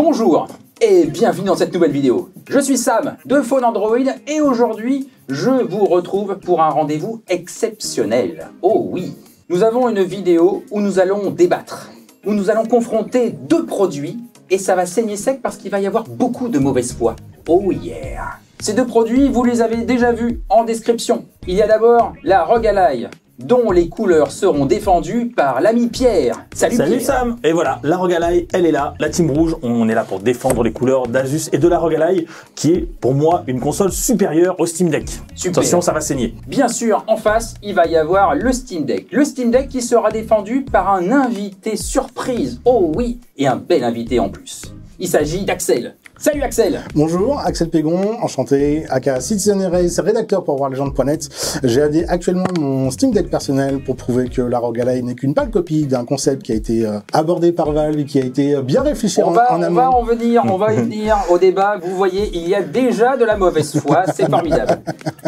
Bonjour et bienvenue dans cette nouvelle vidéo. Je suis Sam de Phone Android et aujourd'hui, je vous retrouve pour un rendez-vous exceptionnel. Oh oui, nous avons une vidéo où nous allons débattre, où nous allons confronter deux produits et ça va saigner sec parce qu'il va y avoir beaucoup de mauvaise foi. Oh yeah! Ces deux produits, vous les avez déjà vus en description. Il y a d'abord la ROG Ally, dont les couleurs seront défendues par l'ami Pierre. Salut Pierre. Sam. Et voilà, la ROG Ally, elle est là, la team rouge, on est là pour défendre les couleurs d'Asus et de la ROG Ally, qui est pour moi une console supérieure au Steam Deck. Super. Attention, ça va saigner. Bien sûr, en face, il va y avoir le Steam Deck. Le Steam Deck qui sera défendu par un invité surprise. Oh oui, et un bel invité en plus. Il s'agit d'Axel. Salut Axel. Bonjour, Axel Pégon, enchanté, aka Citizen Erase, rédacteur pour WarLegend.net. J'ai aidé actuellement mon Steam Deck personnel pour prouver que la ROG Ally n'est qu'une pâle copie d'un concept qui a été abordé par Valve et qui a été bien réfléchi en amont. On va y venir au débat. Vous voyez, il y a déjà de la mauvaise foi, c'est formidable.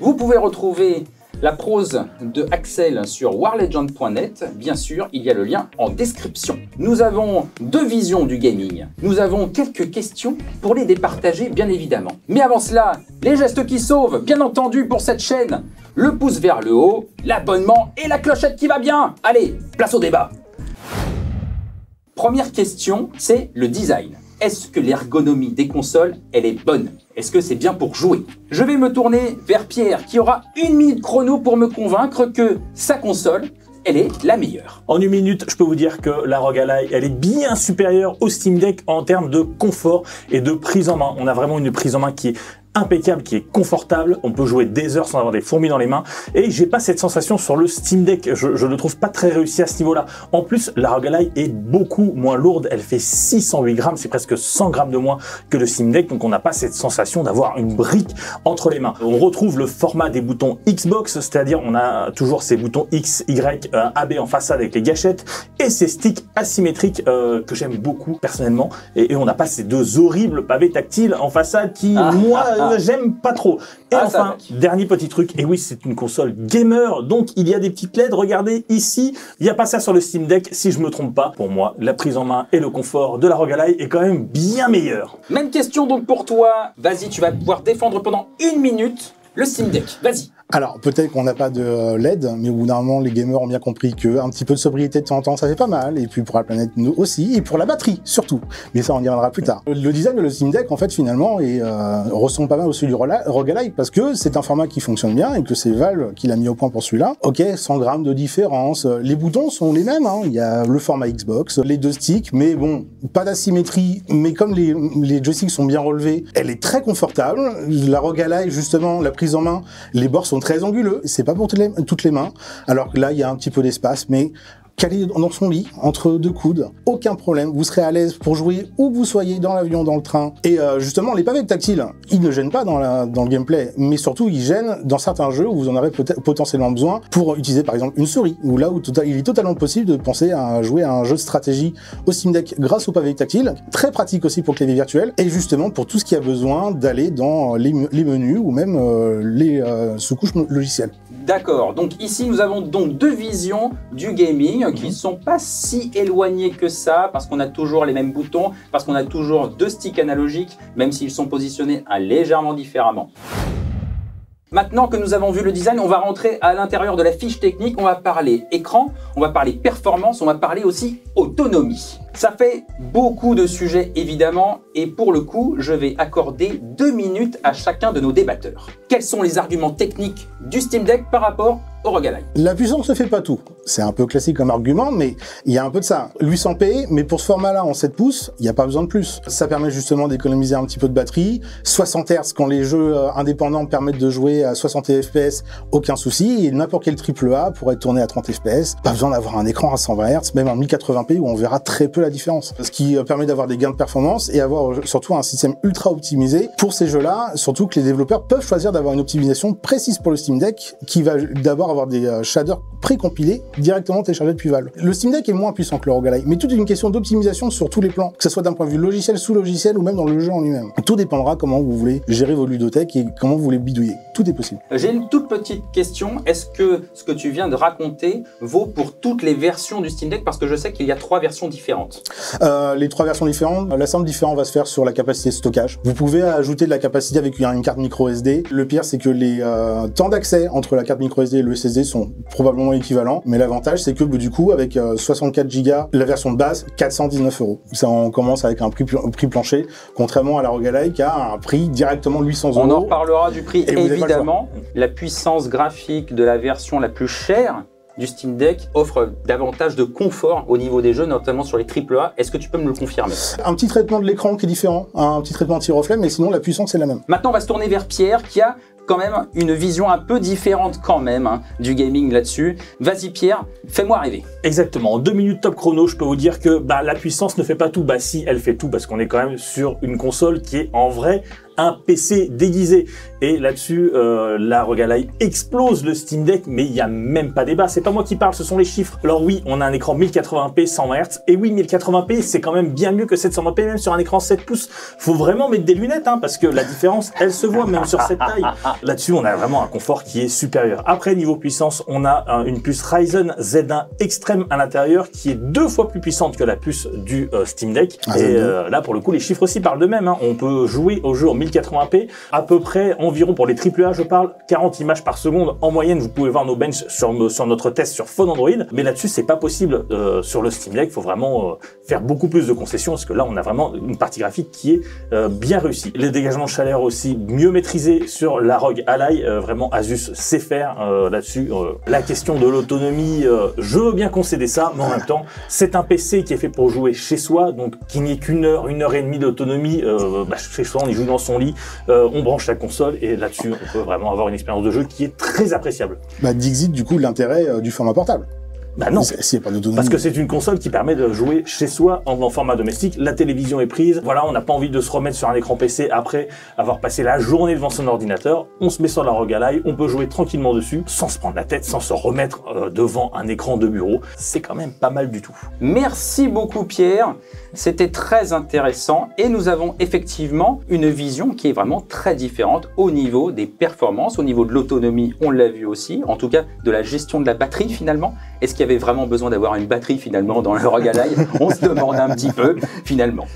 Vous pouvez retrouver la prose de Axel sur WarLegend.net, bien sûr, il y a le lien en description. Nous avons deux visions du gaming. Nous avons quelques questions pour les départager, bien évidemment. Mais avant cela, les gestes qui sauvent, bien entendu, pour cette chaîne. Le pouce vers le haut, l'abonnement et la clochette qui va bien. Allez, place au débat. Première question, c'est le design. Est-ce que l'ergonomie des consoles, elle est bonne? Est-ce que c'est bien pour jouer? Je vais me tourner vers Pierre qui aura 1 minute chrono pour me convaincre que sa console, elle est la meilleure. En 1 minute, je peux vous dire que la ROG Ally, elle est bien supérieure au Steam Deck en termes de confort et de prise en main. On a vraiment une prise en main qui est impeccable, qui est confortable, on peut jouer des heures sans avoir des fourmis dans les mains et j'ai pas cette sensation sur le Steam Deck, je le trouve pas très réussi à ce niveau là. En plus, la ROG Ally est beaucoup moins lourde, elle fait 608 grammes, c'est presque 100 grammes de moins que le Steam Deck, donc on n'a pas cette sensation d'avoir une brique entre les mains. On retrouve le format des boutons Xbox, c'est-à-dire on a toujours ces boutons X, Y, AB en façade avec les gâchettes et ces sticks asymétriques que j'aime beaucoup personnellement et on n'a pas ces deux horribles pavés tactiles en façade qui, j'aime pas trop. Et enfin, dernier petit truc, et oui, c'est une console gamer, donc il y a des petites LED, regardez ici, il n'y a pas ça sur le Steam Deck, si je me trompe pas. Pour moi, la prise en main et le confort de la ROG Ally est quand même bien meilleur. Même question donc pour toi, vas-y, tu vas pouvoir défendre pendant 1 minute le Steam Deck, vas-y. Alors, peut-être qu'on n'a pas de LED, mais au bout d'un moment, les gamers ont bien compris qu'un petit peu de sobriété de temps en temps, ça fait pas mal. Et puis pour la planète aussi, et pour la batterie, surtout. Mais ça, on y reviendra plus tard. Le design de le Steam Deck, en fait, finalement, ressemble pas mal au celui du ROG Ally, parce que c'est un format qui fonctionne bien, et que c'est Valve qui l'a mis au point pour celui-là. Ok, 100 grammes de différence. Les boutons sont les mêmes, hein. Il y a le format Xbox, les deux sticks, mais bon, pas d'asymétrie. Mais comme les joysticks sont bien relevés, elle est très confortable. La ROG Ally, justement, la prise en main, les bords sont très anguleux, c'est pas pour toutes les mains, alors que là il y a un petit peu d'espace, mais calé dans son lit, entre deux coudes, aucun problème, vous serez à l'aise pour jouer où que vous soyez, dans l'avion, dans le train. Et justement, les pavés tactiles, ils ne gênent pas dans le gameplay, mais surtout ils gênent dans certains jeux où vous en aurez potentiellement besoin pour utiliser par exemple une souris, ou là où il est totalement possible de penser à jouer à un jeu de stratégie au Steam Deck grâce aux pavés tactiles, très pratique aussi pour le clavier virtuel, et justement pour tout ce qui a besoin d'aller dans les menus ou même les sous-couches logicielles. D'accord, donc ici nous avons donc deux visions du gaming qui ne sont pas si éloignées que ça, parce qu'on a toujours les mêmes boutons, parce qu'on a toujours deux sticks analogiques, même s'ils sont positionnés légèrement différemment. Maintenant que nous avons vu le design, on va rentrer à l'intérieur de la fiche technique, on va parler écran, on va parler performance, on va parler aussi autonomie. Ça fait beaucoup de sujets évidemment, et pour le coup, je vais accorder 2 minutes à chacun de nos débatteurs. Quels sont les arguments techniques du Steam Deck par rapport au ROG Ally? La puissance ne fait pas tout. C'est un peu classique comme argument, mais il y a un peu de ça. 800p, mais pour ce format-là en 7 pouces, il n'y a pas besoin de plus. Ça permet justement d'économiser un petit peu de batterie. 60 Hz, quand les jeux indépendants permettent de jouer à 60 FPS, aucun souci. Et n'importe quel AAA pourrait tourner à 30 FPS. Pas besoin d'avoir un écran à 120 Hz, même en 1080p où on verra très peu la différence. Ce qui permet d'avoir des gains de performance et avoir surtout un système ultra optimisé pour ces jeux-là. Surtout que les développeurs peuvent choisir d'avoir une optimisation précise pour le Steam Deck qui va d'abord avoir des shaders précompilés directement téléchargés depuis Valve. Le Steam Deck est moins puissant que le ROG Ally, mais tout est une question d'optimisation sur tous les plans, que ce soit d'un point de vue logiciel, sous logiciel ou même dans le jeu en lui-même. Tout dépendra comment vous voulez gérer vos ludothèques et comment vous voulez bidouiller. Tout est possible. J'ai une toute petite question. Est-ce que ce que tu viens de raconter vaut pour toutes les versions du Steam Deck? Parce que je sais qu'il y a 3 versions différentes. différentes? Les 3 versions différentes, la simple différence va se faire sur la capacité de stockage. Vous pouvez ajouter de la capacité avec une carte micro SD. Le pire, c'est que les temps d'accès entre la carte micro SD et le SSD sont probablement équivalents, mais l'avantage, c'est que du coup, avec 64 Go, la version de base, 419 €. Ça, on commence avec un prix plancher, contrairement à la ROG Ally qui a un prix directement 800 €. On en reparlera du prix, évidemment. La puissance graphique de la version la plus chère du Steam Deck offre davantage de confort au niveau des jeux, notamment sur les AAA. Est-ce que tu peux me le confirmer? Un petit traitement de l'écran qui est différent, un petit traitement anti-reflet, mais sinon la puissance est la même. Maintenant, on va se tourner vers Pierre qui a quand même une vision un peu différente quand même du gaming là-dessus. Vas-y Pierre, fais-moi rêver. Exactement, en 2 minutes top chrono, je peux vous dire que la puissance ne fait pas tout. Si, elle fait tout parce qu'on est quand même sur une console qui est en vrai un PC déguisé. Et là-dessus, la ROG Ally explose le Steam Deck, mais il n'y a même pas débat. C'est pas moi qui parle, ce sont les chiffres. Alors oui, on a un écran 1080p 120 Hz. Et oui, 1080p, c'est quand même bien mieux que 720p, même sur un écran 7 pouces. Faut vraiment mettre des lunettes, parce que la différence, elle se voit même sur cette taille. Là-dessus, on a vraiment un confort qui est supérieur. Après, niveau puissance, on a une puce Ryzen Z1 Extreme à l'intérieur, qui est 2 fois plus puissante que la puce du Steam Deck. Et là, pour le coup, les chiffres aussi parlent d'eux-mêmes. On peut jouer au jeu en 1080p, à peu près environ pour les AAA, je parle 40 images par seconde en moyenne. Vous pouvez voir nos benches sur notre test sur phone Android, mais là-dessus c'est pas possible sur le Steam Deck. Il faut vraiment faire beaucoup plus de concessions parce que là on a vraiment une partie graphique qui est bien réussie. Les dégagements de chaleur aussi mieux maîtrisés sur la ROG Ally, vraiment Asus sait faire là-dessus. La question de l'autonomie, je veux bien concéder ça, mais en même temps c'est un PC qui est fait pour jouer chez soi, donc qu'il n'y ait qu'une heure et demie d'autonomie. Chez soi on y joue dans son lit, on branche la console et là-dessus on peut vraiment avoir une expérience de jeu qui est très appréciable. Dixit du coup l'intérêt du format portable. Non, parce que c'est une console qui permet de jouer chez soi en format domestique. La télévision est prise, voilà, on n'a pas envie de se remettre sur un écran PC après avoir passé la journée devant son ordinateur. On se met sur la ROG Ally, on peut jouer tranquillement dessus, sans se prendre la tête, sans se remettre devant un écran de bureau. C'est quand même pas mal du tout. Merci beaucoup Pierre, c'était très intéressant et nous avons effectivement une vision qui est vraiment très différente au niveau des performances, au niveau de l'autonomie, on l'a vu aussi, en tout cas de la gestion de la batterie finalement. Est-ce qu'il y avait vraiment besoin d'avoir une batterie finalement dans le ROG Ally? On se demande un petit peu finalement.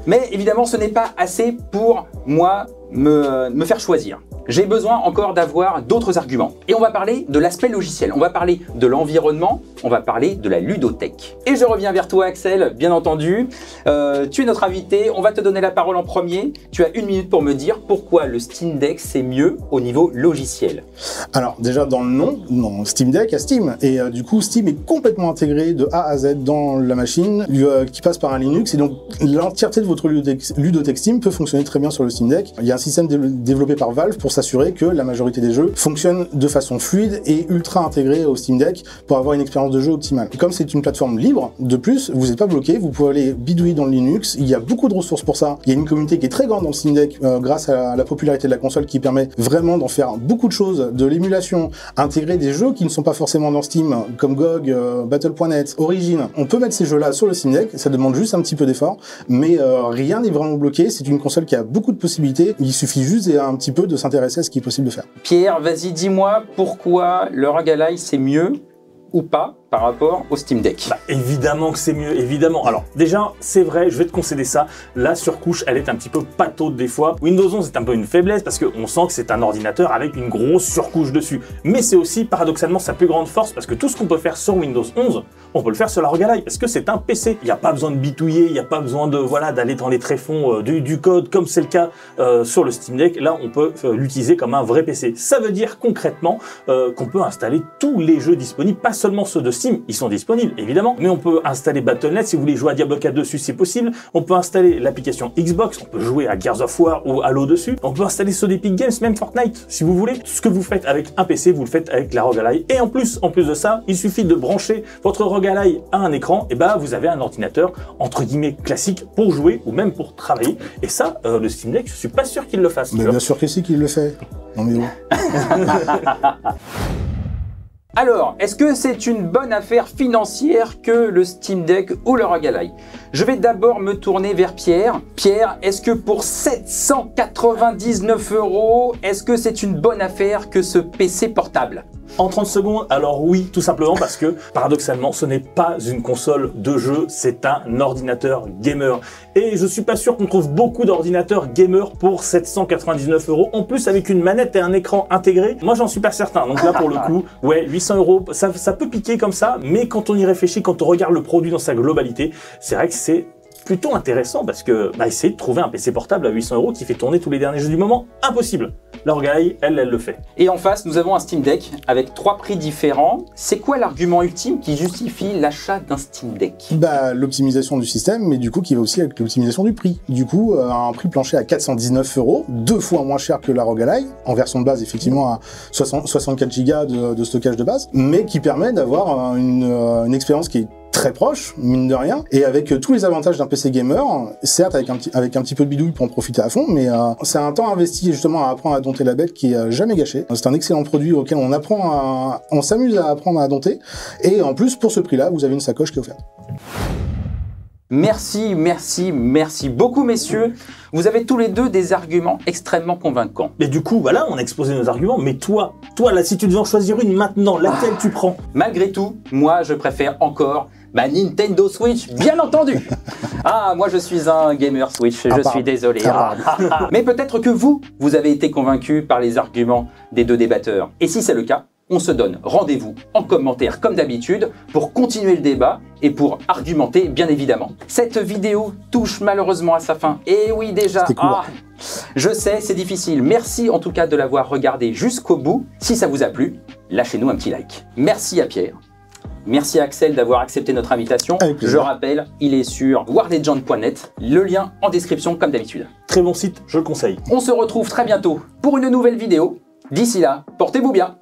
Mais évidemment, ce n'est pas assez pour moi me faire choisir. J'ai besoin encore d'avoir d'autres arguments. Et on va parler de l'aspect logiciel, on va parler de l'environnement, on va parler de la ludothèque. Et je reviens vers toi Axel, bien entendu. Tu es notre invité, on va te donner la parole en premier. Tu as 1 minute pour me dire pourquoi le Steam Deck c'est mieux au niveau logiciel. Alors déjà dans le nom, Steam Deck il y a Steam. Et du coup Steam est complètement intégré de A à Z dans la machine, qui passe par un Linux. Et donc l'entièreté de votre ludothèque Steam peut fonctionner très bien sur le Steam Deck. Il y a un système développé par Valve pour s'assurer que la majorité des jeux fonctionnent de façon fluide et ultra intégrée au Steam Deck pour avoir une expérience de jeu optimale. Et comme c'est une plateforme libre, de plus, vous n'êtes pas bloqué, vous pouvez aller bidouiller dans le Linux, il y a beaucoup de ressources pour ça. Il y a une communauté qui est très grande dans le Steam Deck grâce à la popularité de la console qui permet vraiment d'en faire beaucoup de choses, de l'émulation, intégrer des jeux qui ne sont pas forcément dans Steam, comme GOG, Battle.net, Origin. On peut mettre ces jeux-là sur le Steam Deck, ça demande juste un petit peu d'effort, mais rien n'est vraiment bloqué, c'est une console qui a beaucoup de possibilités, il suffit juste un petit peu de s'intéresser à ce qui est possible de faire. Pierre, vas-y, dis-moi pourquoi le ROG Ally c'est mieux ou pas par rapport au Steam Deck? Évidemment que c'est mieux, évidemment. Alors déjà, c'est vrai, je vais te concéder ça, la surcouche, elle est un petit peu pataude des fois. Windows 11 est un peu une faiblesse parce qu'on sent que c'est un ordinateur avec une grosse surcouche dessus. Mais c'est aussi paradoxalement sa plus grande force parce que tout ce qu'on peut faire sur Windows 11, on peut le faire sur la ROG Ally parce que c'est un PC. Il n'y a pas besoin de bitouiller, il n'y a pas besoin de d'aller dans les tréfonds du code comme c'est le cas sur le Steam Deck. Là, on peut l'utiliser comme un vrai PC. Ça veut dire concrètement qu'on peut installer tous les jeux disponibles, pas seulement ceux de Steam, ils sont disponibles évidemment, mais on peut installer Battle.net si vous voulez jouer à Diablo 4 dessus, c'est possible. On peut installer l'application Xbox, on peut jouer à Gears of War ou Halo dessus. On peut installer ceux d'Epic Games, même Fortnite si vous voulez. Ce que vous faites avec un PC, vous le faites avec la ROG Ally. Et en plus de ça, il suffit de brancher votre ROG Ally à un écran, et vous avez un ordinateur entre guillemets classique pour jouer ou même pour travailler. Et ça, le Steam Deck, je suis pas sûr qu'il le fasse. Mais bien sûr que si qu'il le fait. Non mais bon. Alors, est-ce que c'est une bonne affaire financière que le Steam Deck ou le ROG Ally? Je vais d'abord me tourner vers Pierre. Pierre, est-ce que pour 799 €, est-ce que c'est une bonne affaire que ce PC portable? En 30 secondes, alors oui, tout simplement parce que, paradoxalement, ce n'est pas une console de jeu, c'est un ordinateur gamer. Et je suis pas sûr qu'on trouve beaucoup d'ordinateurs gamer pour 799 €. En plus, avec une manette et un écran intégré, moi j'en suis pas certain. Donc là, pour le coup, ouais, 800 €, ça peut piquer comme ça, mais quand on y réfléchit, quand on regarde le produit dans sa globalité, c'est vrai que c'est plutôt intéressant parce que essayer de trouver un PC portable à 800 € qui fait tourner tous les derniers jeux du moment, impossible. La Rogalai, elle le fait. Et en face, nous avons un Steam Deck avec 3 prix différents. C'est quoi l'argument ultime qui justifie l'achat d'un Steam Deck? L'optimisation du système, mais du coup qui va aussi avec l'optimisation du prix. Du coup, un prix plancher à 419 €, 2 fois moins cher que la Rogalai, en version de base effectivement à 64 Go de stockage de base, mais qui permet d'avoir une expérience qui est très proche, mine de rien, et avec tous les avantages d'un PC gamer, certes avec un petit peu de bidouille pour en profiter à fond, mais c'est un temps investi justement à apprendre à dompter la bête qui est jamais gâché. C'est un excellent produit auquel on s'amuse à apprendre à dompter, et en plus pour ce prix-là, vous avez une sacoche qui est offerte. Merci, merci, merci beaucoup messieurs. Vous avez tous les deux des arguments extrêmement convaincants. Et du coup, voilà, on a exposé nos arguments, mais toi là, si tu devais en choisir une maintenant, laquelle tu prends? Malgré tout, moi je préfère encore ma Nintendo Switch, bien entendu. Moi je suis un gamer Switch, je suis désolé. Mais peut-être que vous avez été convaincu par les arguments des deux débatteurs. Et si c'est le cas, on se donne rendez-vous en commentaire comme d'habitude pour continuer le débat et pour argumenter bien évidemment. Cette vidéo touche malheureusement à sa fin. Et oui déjà, je sais c'est difficile. Merci en tout cas de l'avoir regardé jusqu'au bout. Si ça vous a plu, lâchez-nous un petit like. Merci à Pierre. Merci à Axel d'avoir accepté notre invitation. Je rappelle, il est sur warlegend.net, le lien en description comme d'habitude. Très bon site, je le conseille. On se retrouve très bientôt pour une nouvelle vidéo. D'ici là, portez-vous bien.